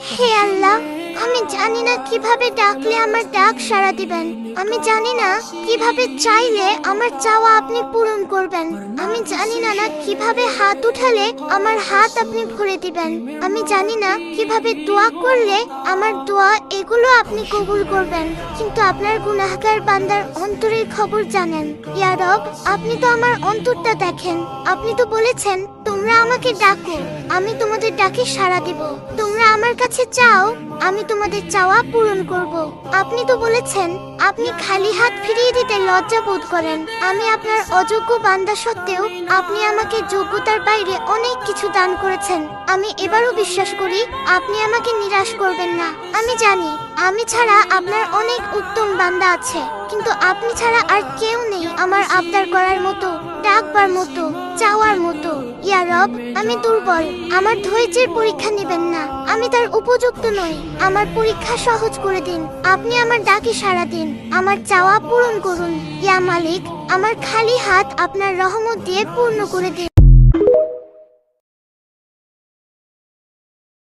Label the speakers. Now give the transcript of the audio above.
Speaker 1: হে আল্লাহ, আমি জানি না কিভাবে ডাকলে আমার ডাক সাড়া দিবেন। আমি জানি না কিভাবে চাইলে আমার চাওয়া আপনি পূরণ করবেন। আমি জানি না কিভাবে হাত উঠালে আমার হাত আপনি ভরে দিবেন। আমি জানি না কিভাবে দোয়া করলে আমার দোয়া এগুলো আপনি কবুল করবেন। কিন্তু আপনার গুনাহগার বান্দার অন্তরের খবর জানেন। ইয়া রব, আপনি তো আমার অন্তরটা দেখেন। আপনি তো বলেছেন তোমরা আমাকে ডাকো, আমি তোমাদের ডাকে সাড়া দিব। তোমরা আমার কাছে চাও, আমি তোমাদের চাওয়া পূরণ করব। আপনি তো বলেছেন আপনি খালি হাত ফিরিয়ে দিতে লজ্জা বোধ করেন। আমি আপনার অযোগ্য বান্দা সত্ত্বেও আপনি আমাকে যোগ্যতার বাইরে অনেক কিছু দান করেছেন। আমি এবারও বিশ্বাস করি আপনি আমাকে নিরাশ করবেন না। আমি জানি আমি ছাড়া আপনার অনেক উত্তম বান্দা আছে, কিন্তু আপনি ছাড়া আর কেউ নেই আমার আবদার করার মতো, ডাকবার মতো, চাওয়ার মতো। ইয়া রব, আমি দুর্বল, আমার ধৈর্যের পরীক্ষা নেবেন না। আমি তার উপযুক্ত নই, আমার পরীক্ষা সহজ করে দিন। আপনি আমার ডাকে সাড়া দিন, আমার চাওয়া পূরণ করুন। ইয়া মালিক, আমার খালি হাত আপনার রহমত দিয়ে পূর্ণ করে দিন।